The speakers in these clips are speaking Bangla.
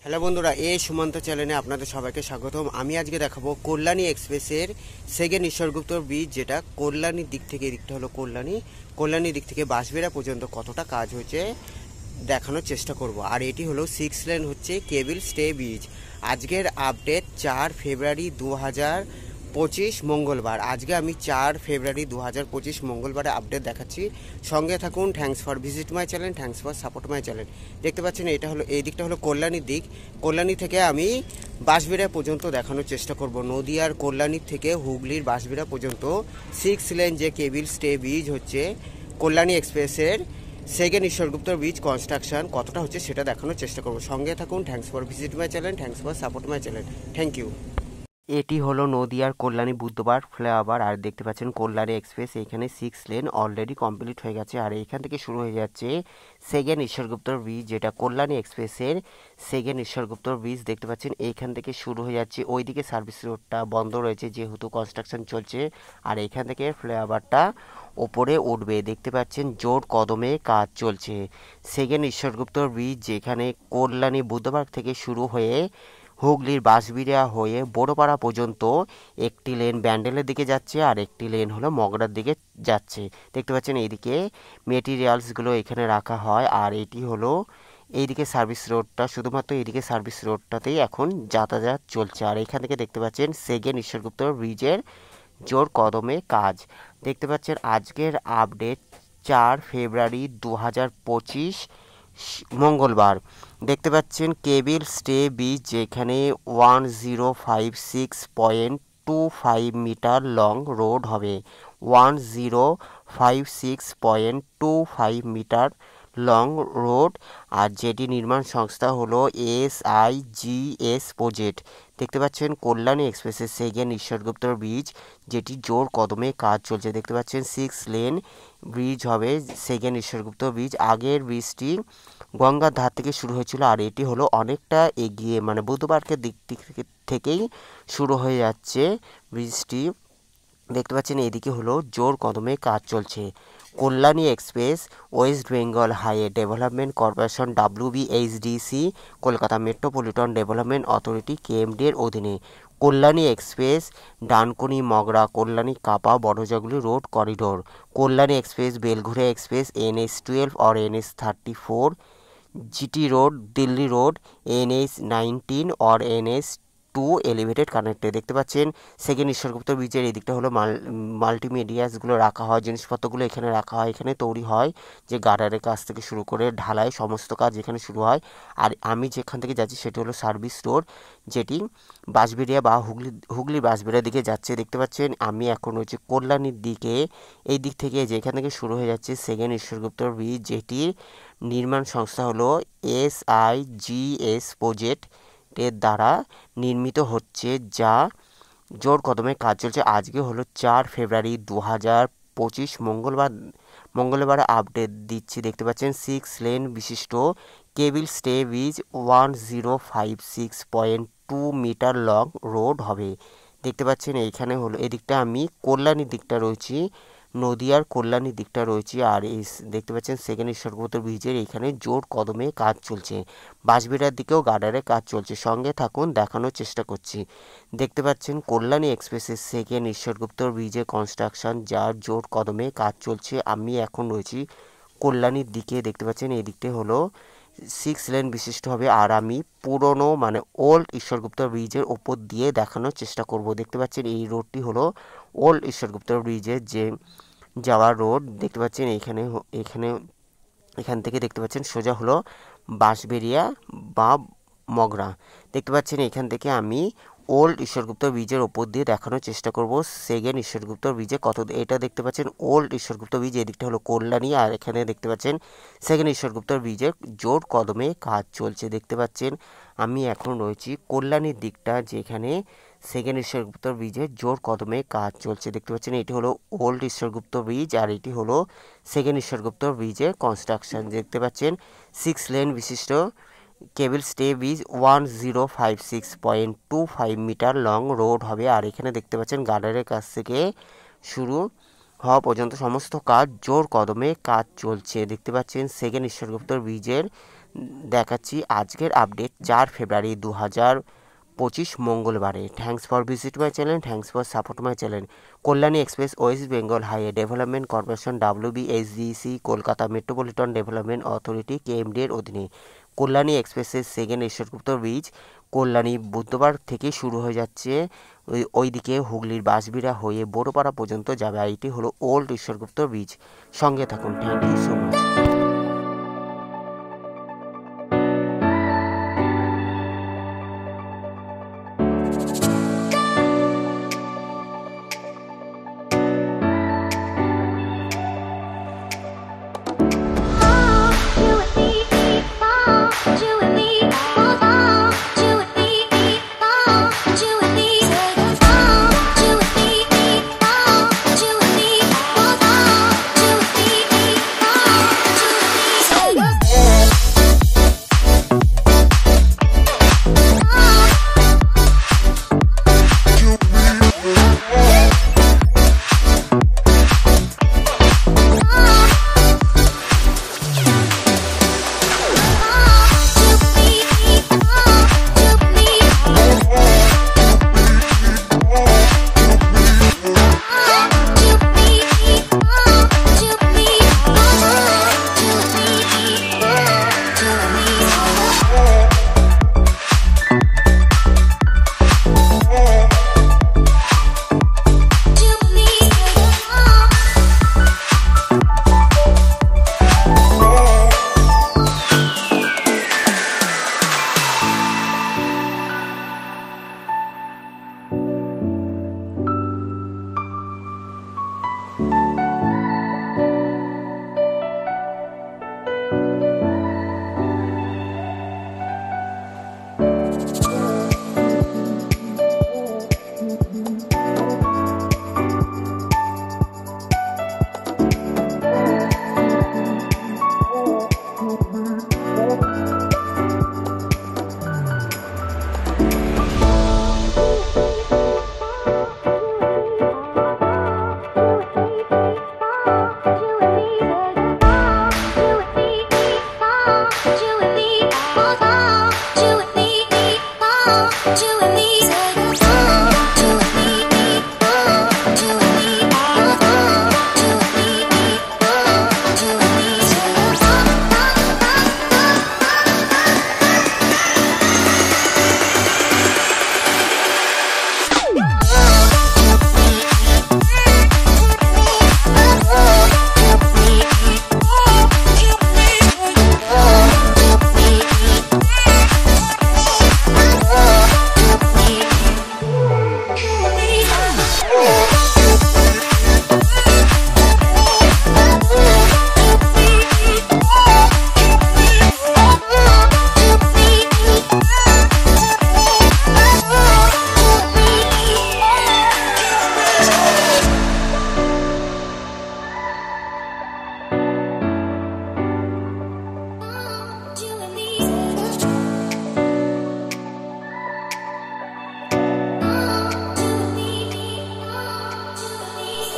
হ্যালো বন্ধুরা, এই সুমন্ত চ্যানেলে আপনাদের সবাইকে স্বাগতম। আমি আজকে দেখাবো কল্যাণী এক্সপ্রেসের সেকেন্ড ঈশ্বরগুপ্ত ব্রিজ, যেটা কল্যাণীর দিক থেকে, এদিকটা হলো কল্যাণীর দিক থেকে বাঁশবেড়া পর্যন্ত কতটা কাজ হয়েছে দেখানোর চেষ্টা করব। আর এটি হলো 6 লেন হচ্ছে কেবল স্টে ব্রিজ। আজকের আপডেট 4 ফেব্রুয়ারি 2025 মঙ্গলবার। আজকে আমি 4 ফেব্রুয়ারি 2025 মঙ্গলবারে আপডেট দেখাচ্ছি। সঙ্গে থাকুন। Thanks for visit my channel, thanks for support my channel. দেখতে পাচ্ছেন এটা হলো, এই দিকটা হলো কল্যাণীর দিক। কল্যাণী থেকে আমি বাঁশবেড়া পর্যন্ত দেখানোর চেষ্টা করব। নদীয়ার কল্যাণীর থেকে হুগলির বাঁশবেড়া পর্যন্ত 6 লেন যে কেবল স্টে ব্রিজ হচ্ছে কল্যাণী এক্সপ্রেসের সেকেন্ড ঈশ্বরগুপ্ত ব্রিজ কনস্ট্রাকশন কতটা হচ্ছে সেটা দেখানোর চেষ্টা করব। সঙ্গে থাকুন। Thanks for visit my channel, thanks for support my channel. Thank you. এটি হলো নদীয়ার কল্যাণী বুধবার ফ্লাইওভার। আর দেখতে পাচ্ছেন কল্যাণী এক্সপ্রেস, এখানে 6 লেন অলরেডি কমপ্লিট হয়ে গেছে। আর এইখান থেকে শুরু হয়ে যাচ্ছে সেকেন্ড ঈশ্বরগুপ্ত ব্রিজ, যেটা কল্যাণী এক্সপ্রেসের সেকেন্ড ঈশ্বরগুপ্ত ব্রিজ। দেখতে পাচ্ছেন এইখান থেকে শুরু হয়ে যাচ্ছে। ওইদিকে সার্ভিস রোডটা বন্ধ রয়েছে যেহেতু কনস্ট্রাকশন চলছে। আর এইখান থেকে ফ্লাইওভারটা ওপরে উঠবে। দেখতে পাচ্ছেন জোর কদমে কাজ চলছে। সেকেন্ড ঈশ্বরগুপ্ত ব্রিজ যেখানে কল্যাণী বুধবার থেকে শুরু হয়ে হুগলির বাঁশবেড়িয়া হয়ে বড়পাড়া পর্যন্ত একটি লেন ব্যান্ডেলের দিকে যাচ্ছে, আর একটি লেন হলো মগরার দিকে যাচ্ছে। দেখতে পাচ্ছেন এইদিকে মেটেরিয়ালসগুলো এখানে রাখা হয়। আর এটি হলো এইদিকে সার্ভিস রোডটা, শুধুমাত্র এইদিকে সার্ভিস রোডটাতেই এখন যাতায়াত চলছে। আর এখান থেকে দেখতে পাচ্ছেন সেকেন্ড ঈশ্বরগুপ্ত ব্রিজের জোর কদমে কাজ। দেখতে পাচ্ছেন আজকের আপডেট 4 ফেব্রুয়ারি 2025 মঙ্গলবার। দেখতে পাচ্ছেন কেবল স্টে ব্রিজ যেখানে 1056.25 মিটার লং রোড হবে। 1056.25 মিটার লং রোড। আর যেটি নির্মাণ সংস্থা হলো SIGS প্রজেক্ট। দেখতে পাচ্ছেন কল্যাণী এক্সপ্রেসের সেকেন্ড ঈশ্বরগুপ্ত ব্রিজ, যেটি জোর কদমে কাজ চলছে। দেখতে পাচ্ছেন 6 লেন ব্রিজ হবে সেকেন্ড ঈশ্বরগুপ্ত ব্রিজ। আগের ব্রিজটি গঙ্গার ধার থেকে শুরু হয়েছিল, আর এটি হলো অনেকটা এগিয়ে, মানে বুধবারকে দিক থেকেই শুরু হয়ে যাচ্ছে ব্রিজটি। দেখতে পাচ্ছেন এদিকে হলো জোর কদমে কাজ চলছে। Kalyani express west Bengal highway development corporation WBHDC Kolkata metropolitan development authority KMD এর অধীনে। Kalyani express Dankuni Magra Kalyani Kapa Barajaguli road corridor. Kalyani express Belghoria express NH12 और NH34 GT road Delhi road NH19 और NH2 এলিভেটেড কানেক্টে। দেখতে পাচ্ছেন সেকেন্ড ঈশ্বরগুপ্ত ব্রিজের এই দিকটা হলো মাল্টিমিডিয়াসগুলো রাখা হয়, জিনিসপত্রগুলো এখানে রাখা হয়। এখানে তৈরি হয় যে গার্ডারের কাজ থেকে শুরু করে ঢালাই সমস্ত কাজ এখানে শুরু হয়। আর আমি যেখান থেকে যাচ্ছি সেটি হলো সার্ভিস রোড, যেটি বাঁশবেড়িয়া বা হুগলি বাঁশবেড়িয়ার দিকে যাচ্ছে। দেখতে পাচ্ছেন আমি এখন রয়েছে কল্যাণীর দিকে। এই দিক থেকে যেখান থেকে শুরু হয়ে যাচ্ছে সেকেন্ড ঈশ্বরগুপ্ত ব্রিজ, যেটির নির্মাণ সংস্থা হলো SIGS প্রজেক্টের দ্বারা নির্মিত হচ্ছে, যা জোর কদমে কাজ চলছে। আজকে হলো 4 ফেব্রুয়ারি 2025 মঙ্গলবার আপডেট দিচ্ছি। দেখতে পাচ্ছেন 6 লেন বিশিষ্ট cable stay bridge 1056.2 metre long road হবে। দেখতে পাচ্ছেন এইখানে হলো, এদিকটা আমি কল্যাণীর দিকটা রয়েছি, নদীয়ার কল্যাণীর দিকটা রয়েছে। আর এই দেখতে পাচ্ছেন সেকেন্ড ঈশ্বরগুপ্ত ব্রিজের এইখানে জোর কদমে কাজ চলছে। বাঁশবেড়ার দিকেও গার্ডারে কাজ চলছে। সঙ্গে থাকুন, দেখানোর চেষ্টা করছি। দেখতে পাচ্ছেন কল্যাণী এক্সপ্রেসের সেকেন্ড ঈশ্বরগুপ্ত ব্রিজের কনস্ট্রাকশন, যার জোর কদমে কাজ চলছে। আমি এখন রয়েছি কল্যাণীর দিকে। দেখতে পাচ্ছেন এই দিকটা হলো 6 লেন বিশিষ্ট হবে। আর আমি পুরনো মানে ওল্ড ঈশ্বরগুপ্ত ব্রিজের ওপর দিয়ে দেখানোর চেষ্টা করব। দেখতে পাচ্ছেন এই রোডটি হলো ওল্ড ঈশ্বরগুপ্ত ব্রিজের যে যাওয়ার রোড। দেখতে পাচ্ছেন এখান থেকে দেখতে পাচ্ছেন সোজা হলো বাঁশবেড়িয়া বা মগরা। দেখতে পাচ্ছেন এখান থেকে আমি ওল্ড ঈশ্বরগুপ্ত ব্রিজের ওপর দিয়ে দেখানোর চেষ্টা করব সেকেন্ড ঈশ্বরগুপ্ত ব্রিজে কত। এটা দেখতে পাচ্ছেন ওল্ড ঈশ্বরগুপ্ত ব্রিজ, এদিকটা হলো কল্যাণী। আর এখানে দেখতে পাচ্ছেন সেকেন্ড ঈশ্বরগুপ্ত ব্রিজের জোর কদমে কাজ চলছে। দেখতে পাচ্ছেন আমি এখন রয়েছি কল্যাণীর দিকটা, যেখানে সেকেন্ড ঈশ্বরগুপ্ত ব্রিজের জোর কদমে কাজ চলছে। দেখতে পাচ্ছেন এটি হলো ওল্ড ঈশ্বরগুপ্ত ব্রিজ, আর এটি হলো সেকেন্ড ঈশ্বরগুপ্ত ব্রিজের কনস্ট্রাকশন। দেখতে পাচ্ছেন 6 লেন বিশিষ্ট cable stay bridge 1056.25 metre long road হবে। আর এখানে দেখতে পাচ্ছেন গার্ডারের কাছ থেকে শুরু হওয়া পর্যন্ত সমস্ত কাজ জোর কদমে কাজ চলছে। দেখতে পাচ্ছেন সেকেন্ড ঈশ্বরগুপ্তর ব্রিজের দেখাচ্ছি আজকের আপডেট 4 ফেব্রুয়ারি 2025 মঙ্গলবারে। Thanks for visit my channel, thanks for support my channel. Kalyani express west Bengal highway development corporation WBSDC Kolkata metropolitan development authority KMD এর অধীনে কল্যাণী এক্সপ্রেসের সেকেন্ড ঈশ্বরগুপ্ত ব্রিজ কল্যাণী বুধবার থেকে শুরু হয়ে যাচ্ছে, ওইদিকে হুগলির বাঁশবিড়া হয়ে বড়পাড়া পর্যন্ত যাবে। আর এটি হলো ওল্ড ঈশ্বরগুপ্ত ব্রিজ। সঙ্গে থাকুন। Thank you so much.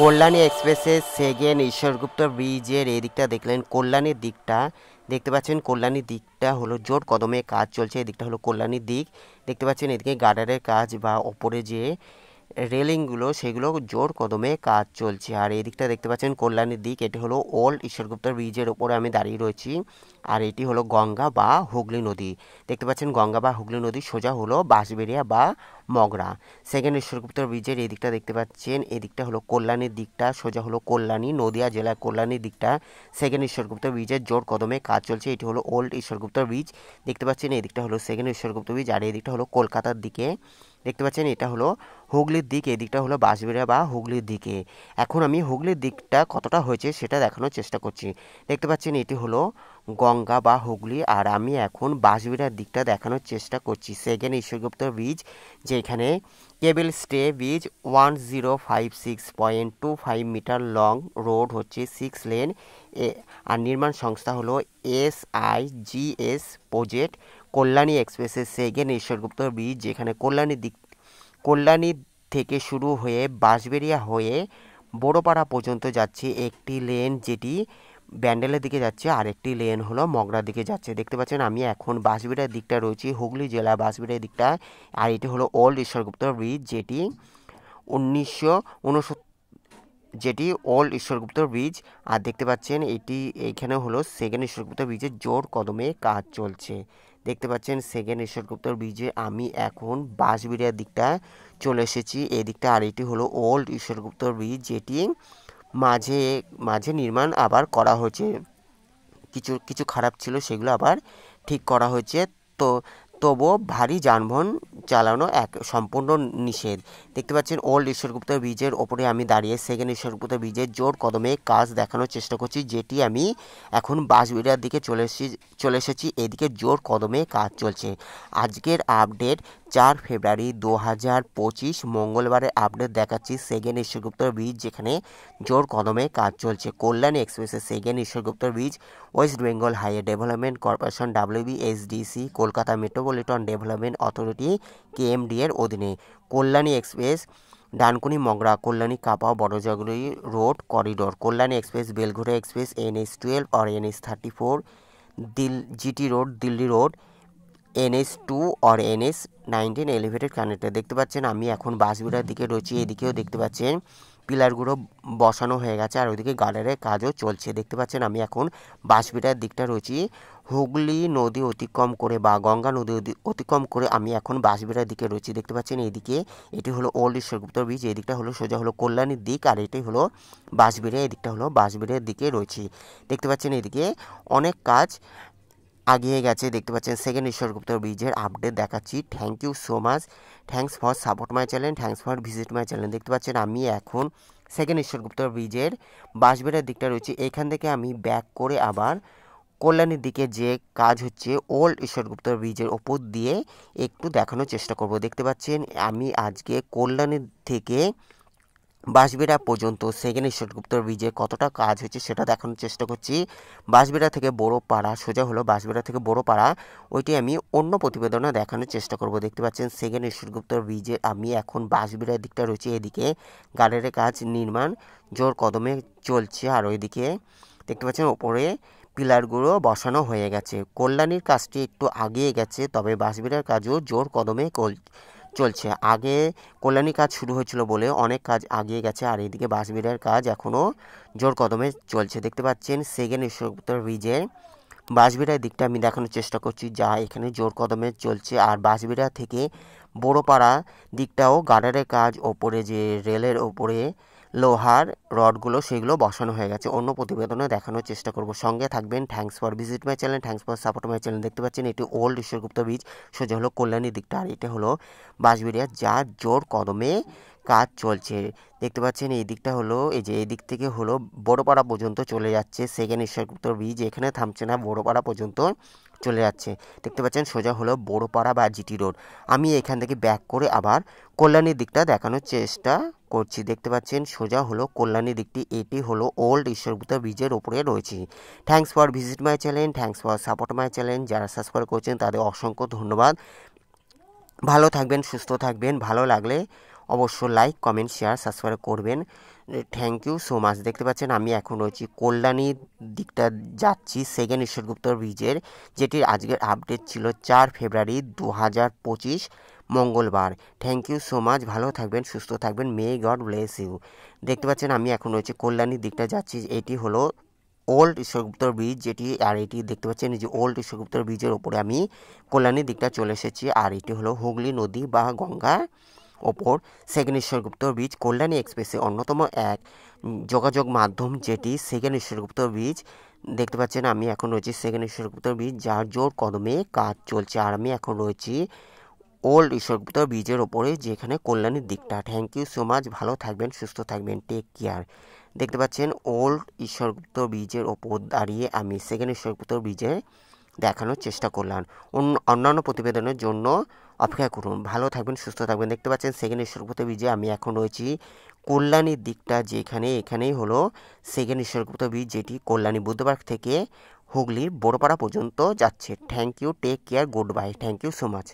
Kalyani এক্সপ্রেসের সেকেন্ড ঈশ্বরগুপ্ত ব্রিজের এদিকটা দেখলেন, কল্যাণীর দিকটা দেখতে পাচ্ছেন। কল্যাণীর দিকটা হলো জোর কদমে কাজ চলছে। এদিকটা হলো কল্যাণীর দিক। দেখতে পাচ্ছেন এদিকে গার্ডারের কাজ বা ওপরে যে রেলিংগুলো সেগুলো জোর কদমে কাজ চলছে। আর এদিকটা দেখতে পাচ্ছেন কল্যাণীর দিক। এটি হলো ওল্ড ঈশ্বরগুপ্ত ব্রিজের ওপরে আমি দাঁড়িয়ে রয়েছি। আর এটি হলো গঙ্গা বা হুগলি নদী। দেখতে পাচ্ছেন গঙ্গা বা হুগলি নদী সোজা হলো বাঁশবেড়িয়া বা মগরা। সেকেন্ড ঈশ্বরগুপ্ত ব্রিজের এদিকটা দেখতে পাচ্ছেন, এদিকটা হলো কল্যাণীর দিকটা, সোজা হলো কল্যাণী, নদিয়া জেলার কল্যাণীর দিকটা সেকেন্ড ঈশ্বরগুপ্ত ব্রিজের জোর কদমে কাজ চলছে। এটি হলো ওল্ড ঈশ্বরগুপ্ত ব্রিজ। দেখতে পাচ্ছেন এদিকটা হলো সেকেন্ড ঈশ্বরগুপ্ত ব্রিজ। আর এদিকটা হলো কলকাতার দিকে। দেখতে পাচ্ছেন এটা হলো হুগলির দিক, এদিকটা হলো বাঁশবেড়িয়া বা হুগলির দিকে। এখন আমি হুগলির দিকটা কতটা হয়েছে সেটা দেখানোর চেষ্টা করছি। দেখতে পাচ্ছেন এটি হলো গঙ্গা বা হুগলি, আর আমি এখন বাঁশবেড়িয়ার দিকটা দেখানোর চেষ্টা করছি। সেকেন্ড ঈশ্বরগুপ্ত ব্রিজ, যেখানে cable stay bridge 1056.25 metre long, road হচ্ছে 6 লেন, আর নির্মাণ সংস্থা হলো SIGS প্রজেক্ট। কল্যাণী এক্সপ্রেসের সেকেন্ড ঈশ্বরগুপ্ত ব্রিজ, যেখানে কল্যাণী থেকে শুরু হয়ে বাঁশবেড়িয়া হয়ে বড়পাড়া পর্যন্ত যাচ্ছে একটি লেন, যেটি ব্যান্ডেলের দিকে যাচ্ছে, আর একটি লেন হলো মগরার দিকে যাচ্ছে। দেখতে পাচ্ছেন আমি এখন বাঁশবিড়ার দিকটা রয়েছি, হুগলি জেলা বাঁশবিড়ার দিকটা। আর এটি হলো ওল্ড ঈশ্বরগুপ্ত ব্রিজ, যেটি 1969 যেটি ওল্ড ঈশ্বরগুপ্ত ব্রিজ। আর দেখতে পাচ্ছেন এটি এইখানে হলো সেকেন্ড ঈশ্বরগুপ্ত ব্রিজের জোর কদমে কাজ চলছে। দেখতে পাচ্ছেন সেকেন্ড ঈশ্বরগুপ্ত ব্রিজে আমি এখন বাঁশবিড়ার দিকটা চলে এসেছি, এই দিকটা। আর এটি হলো ওল্ড ঈশ্বরগুপ্ত ব্রিজ, যেটি মাঝে মাঝে নির্মাণ আবার করা হয়েছে, কিছু কিছু খারাপ ছিল সেগুলো আবার ঠিক করা হয়েছে। তো তবুও ভারী যানবাহন চালানো সম্পূর্ণ নিষেধ। দেখতে পাচ্ছেন ওল্ড ঈশ্বরগুপ্ত ব্রিজের ওপরে আমি দাঁড়িয়ে সেকেন্ড ঈশ্বরগুপ্ত ব্রিজের জোর কদমে কাজ দেখানোর চেষ্টা করছি, যেটি আমি এখন বাঁশবিড়ার দিকে চলে এসেছি। এদিকে জোর কদমে কাজ চলছে। আজকের আপডেট 4 ফেব্রুয়ারি 2025 মঙ্গলবারের আপডেট দেখাচ্ছি সেকেন্ড ঈশ্বরগুপ্ত ব্রিজ, যেখানে জোর কদমে কাজ চলছে। কল্যাণী এক্সপ্রেসের second Ishwargupta bridge West Bengal highway development corporation WBSDC Kolkata metropolitan development authority KMD এর অধীনে। কল্যাণী এক্সপ্রেস ডানকুনি মগরা কল্যাণী কাপাও Barajaguri road corridor. Kalyani express Belgharia express NH12 और NH34 GT road Delhi road NH2 और NH19 এলিভেটেড কানেক্টর। দেখতে পাচ্ছেন আমি এখন বাঁশবিড়ার দিকে রয়েছি, এদিকেও দেখতে পাচ্ছেন পিলারগুলো বসানো হয়ে গেছে, আর ওইদিকে গার্ডারের কাজও চলছে। দেখতে পাচ্ছেন আমি এখন বাঁশবিড়ার দিকটা রয়েছি, হুগলি নদী অতিক্রম করে বা গঙ্গা নদী অতিক্রম করে আমি এখন বাঁশবিড়ার দিকে রয়েছি। দেখতে পাচ্ছেন এইদিকে এটি হলো ওল্ড ঈশ্বরগুপ্ত ব্রিজ, এই দিকটা হলো সোজা হলো কল্যাণীর দিক, আর এটি হলো বাঁশবিড়া, এই দিকটা হলো বাঁশবিড়ার দিকে রয়েছি। দেখতে পাচ্ছেন এদিকে অনেক কাজ আগিয়ে গেছে। দেখতে পাচ্ছেন সেকেন্ড ঈশ্বরগুপ্ত ব্রিজের আপডেট দেখাচ্ছি। Thank you so much, thanks for support my channel, thanks for visit my channel. দেখতে পাচ্ছেন আমি এখন সেকেন্ড ঈশ্বরগুপ্ত ব্রিজের বাঁশবিড়ার দিকটা রয়েছে, এখান থেকে আমি ব্যাক করে আবার কল্যাণীর দিকে যে কাজ হচ্ছে ওল্ড ঈশ্বরগুপ্ত ব্রিজের ওপর দিয়ে একটু দেখানোর চেষ্টা করব। দেখতে পাচ্ছেন আমি আজকে কল্যাণীর থেকে বাঁশবিড়া পর্যন্ত সেকেন্ড ঈশ্বরগুপ্ত ব্রিজে কতটা কাজ হয়েছে সেটা দেখানোর চেষ্টা করছি। বাঁশবিড়া থেকে বড়পাড়া সোজা হলো বাঁশবিড়া থেকে বড়পাড়া, ওইটি আমি অন্য প্রতিবেদনে দেখানোর চেষ্টা করব। দেখতে পাচ্ছেন সেকেন্ড ঈশ্বরগুপ্ত ব্রিজে আমি এখন বাঁশবিড়ার দিকটা রয়েছে, এদিকে গার্ডারের কাজ নির্মাণ জোর কদমে চলছে, আর ওইদিকে দেখতে পাচ্ছেন ওপরে পিলারগুলো বসানো হয়ে গেছে। কল্যাণীর কাজটি একটু আগিয়ে গেছে, তবে বাঁশবিড়ার কাজও জোর কদমে চলছে। আগে কল্যাণী কাজ শুরু হয়েছিল বলে অনেক কাজ আগিয়ে গেছে, আর এইদিকে বাঁশবিড়ার কাজ এখনও জোর কদমে চলছে। দেখতে পাচ্ছেন সেকেন্ড ঈশ্বরগুপ্ত ব্রিজের বাঁশবিড়ার দিকটা আমি দেখানোর চেষ্টা করছি, যা এখানে জোর কদমে চলছে। আর বাঁশবিড়া থেকে বড়পাড়া দিকটাও গার্ডারের কাজ, ওপরে যে রেলের ওপরে লোহার রডগুলো সেগুলো বসানো হয়ে গেছে। অন্য প্রতিবেদনে দেখানোর চেষ্টা করব, সঙ্গে থাকবেন। Thanks for visit my channel, thanks for support my channel. দেখতে পাচ্ছেন এটি ওল্ড ঈশ্বরগুপ্ত ব্রিজ, সোজা হলো কল্যাণীর দিকটা, আর এটা হলো বাঁশবিড়িয়া, যা জোর কদমে কাজ চলছে। দেখতে পাচ্ছেন এই দিকটা হলো এই যে এই দিক থেকে হলো বড়পাড়া পর্যন্ত চলে যাচ্ছে সেকেন্ড ঈশ্বরগুপ্ত ব্রিজ, এখানে থামছে না, বড়পাড়া পর্যন্ত চলে যাচ্ছে। দেখতে পাচ্ছেন সোজা হলো বড়পাড়া বা GT রোড। আমি এখান থেকে ব্যাক করে আবার কল্যাণীর দিকটা দেখানোর চেষ্টা করছি। দেখতে পাচ্ছেন সোজা হলো কল্যাণীর দিকটি, এটি হলো ওল্ড ঈশ্বরগুপ্ত ব্রিজের ওপরে রয়েছে। Thanks for visit my channel, thanks for support my channel. যারা সাবস্ক্রাইব করছেন তাদের অসংখ্য ধন্যবাদ। ভালো থাকবেন, সুস্থ থাকবেন। ভালো লাগলে অবশ্যই লাইক, কমেন্ট, শেয়ার, সাবস্ক্রাইব করবেন। Thank you so much. দেখতে পাচ্ছেন আমি এখন রয়েছি কল্যাণীর দিকটা যাচ্ছি সেকেন্ড ঈশ্বরগুপ্ত ব্রিজের, যেটির আজকের আপডেট ছিল 4 ফেব্রুয়ারি 2025 মঙ্গলবার। থ্যাংক ইউ সো মাচ, ভালো থাকবেন, সুস্থ থাকবেন। May God bless you. দেখতে পাচ্ছেন আমি এখন রয়েছি কল্যাণীর দিকটা যাচ্ছি, এটি হলো ওল্ড ঈশ্বরগুপ্ত ব্রিজ, যেটি আর এটি দেখতে পাচ্ছেন যে ওল্ড ঈশ্বরগুপ্ত ব্রিজের ওপরে আমি কল্যাণীর দিকটা চলে এসেছি, আর এটি হলো হুগলি নদী বা গঙ্গা ওপর সেকেন্ড ঈশ্বরগুপ্ত ব্রিজ। কল্যাণী এক্সপ্রেসে অন্যতম এক যোগাযোগ মাধ্যম যেটি সেকেন্ড ঈশ্বরগুপ্ত ব্রিজ। দেখতে পাচ্ছেন আমি এখন রয়েছি সেকেন্ড ঈশ্বরগুপ্ত ব্রিজ, যার জোর কদমে কাজ চলছে, আর আমি এখন রয়েছি ওল্ড ঈশ্বরগুপ্ত ব্রিজের ওপরে, যেখানে কল্যাণীর দিকটা। থ্যাংক ইউ সো মাচ, ভালো থাকবেন, সুস্থ থাকবেন, টেক কেয়ার। দেখতে পাচ্ছেন ওল্ড ঈশ্বরগুপ্ত ব্রিজের ওপর দাঁড়িয়ে আমি সেকেন্ড ঈশ্বরগুপ্ত ব্রিজে দেখানোর চেষ্টা করলাম। অন্যান্য প্রতিবেদনের জন্য অপেক্ষা করুন। ভালো থাকবেন, সুস্থ থাকবেন। দেখতে পাচ্ছেন সেকেন্ড ঈশ্বরগুপ্ত ব্রিজে আমি এখন রয়েছি কল্যাণীর দিকটা, যেখানে এখানেই হলো সেকেন্ড ঈশ্বরগুপ্ত ব্রিজ, যেটি কল্যাণী বুদ্ধবাগ থেকে হুগলির বড়পাড়া পর্যন্ত যাচ্ছে। Thank you, take care, goodbye, thank you so much.